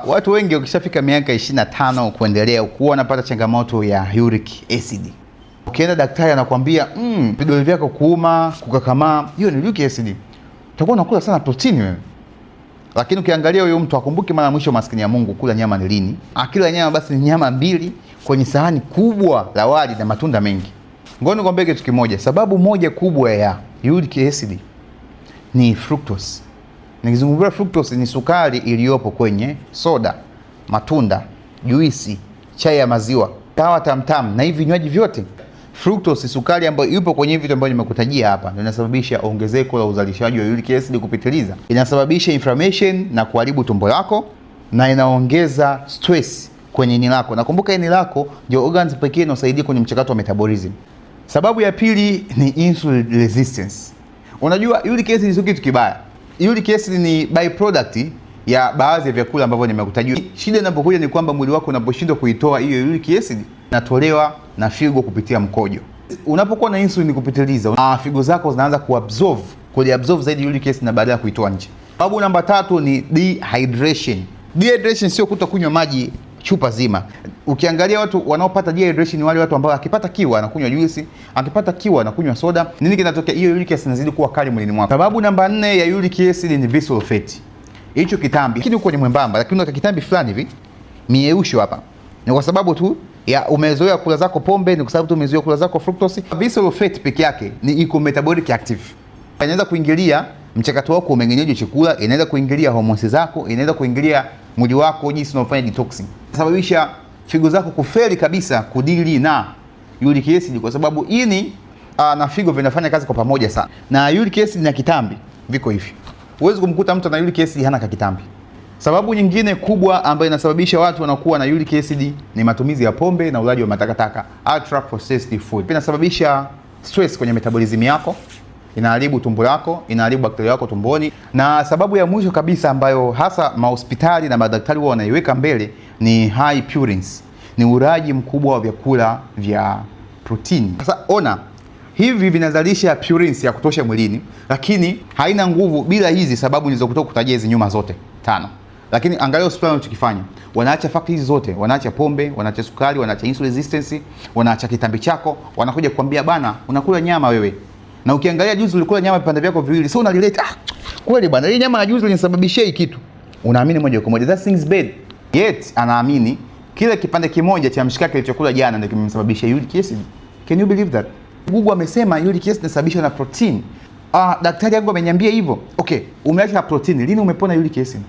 Watu wengi wakishafika miaka 25 kuendelea kuwa wanapata changamoto ya uric acid. Ukienda daktari anakuambia vidole vyako kuuma, kukakamaa, hiyo ni uric acid. Utakuwa unakula sana protini wewe. Lakini ukiangalia huyo mtu akumbuki mara mwisho maskini ya Mungu kula nyama ni lini. Akila nyama basi ni nyama 2 kwenye sahani kubwa la wali na matunda mengi. Ngoja nikwambie kitu kimoja, sababu moja kubwa ya uric acid ni fructose. Nikizungumzia fructose ni sukari iliyopo kwenye soda, matunda, juisi, chai ya maziwa, kahawa tamtam na hivi vinywaji vyote. Fructose, sukari ambayo ipo kwenye vitu ambavyo nimekutaja hapa, ndio inasababisha ongezeko la uzalishaji wa uric acid kupitiliza. Inasababisha inflammation na kuharibu tumbo lako na inaongeza stress kwenye ini lako. Nakumbuka ini lako ndio organs pekee inasaidia kwenye mchakato wa metabolism. Sababu ya pili ni insulin resistance. Unajua uric acid sio kitu kibaya. Uric acid ni byproduct ya baadhi ya vyakula ambavyo nimekutajia. Shida inapokuja ni kwamba mwili wako unaposhindwa kuitoa hiyo uric acid, inatolewa na figo kupitia mkojo. Unapokuwa na insulin kupitiliza, figo zako zinaanza kuabsorb zaidi uric acid na baadaye kuitoa nje. Sababu namba 3 ni dehydration. Dehydration sio kutokunywa maji chupa zima. Ukiangalia watu wanaopata dehydration ni wale watu ambao akipata kiu anakunywa juisi, akipata kiu anakunywa soda. Nini kinatokea? Hiyo uric acid inazidi kuwa kali mwilini mwako. Sababu namba 4 ya uric acid ni visceral fat. Hicho kitambi, lakini uko ni mwembamba, lakini una kitambi fulani hivi mieusho hapa. Ni kwa sababu tu ya umezoea kula zako pombe, ni kwa sababu tu umezoea kula zako fructose. Visceral fat peke yake ni iko metabolic active. Inaweza kuingilia mchakato wako umeng'enyaji wa chakula, inaweza kuingilia hormones zako, inaweza kuingilia mwili wako jinsi unaofanya detoxing. Sababisha figo zako kufeli kabisa kudili na uric acid, kwa sababu ini na figo vinafanya kazi kwa pamoja sana. Na uric acid na kitambi viko hivi. Huwezi kumkuta mtu na uric acid hana kitambi. Sababu nyingine kubwa ambayo inasababisha watu wanakuwa na uric acid ni matumizi ya pombe na ulaji wa matakataka, ultra processed food. Inasababisha stress kwenye metabolism yako, inaharibu tumbo lako, inaharibu bakteria wako tumboni. Na sababu ya mwisho kabisa ambayo hasa mahospitali na madaktari wao wanaiweka mbele ni high purines. Ni ulaji mkubwa wa vyakula vya protini. Sasa ona, hivi vinazalisha purines ya kutosha mwilini, lakini haina nguvu bila hizi sababu nilizokutoka kutajia hizi nyuma zote 5. Lakini angalia hospitali wanachokifanya. Wanaacha factors hizi zote, wanaacha pombe, wanaacha sukari, wanaacha insulin resistance, wanaacha kitambi chako, wanakuja kukwambia bana, unakula nyama wewe. Na ukiangalia juzi ulikula nyama vipande vyako viwili, so unalileta kweli bwana, hii nyama ya juzi ilinisababishia hii kitu. Unaamini moja kwa moja that thing's bad. Yet anaamini kile kipande kimoja cha mshikaki kilichokula jana ndio kimemsababishia uric acid. Can you believe that? Google amesema uric acid inasababishwa na protein. Daktari yangu ameniambia hivyo. Okay, umeacha protein, lini umepona uric acid?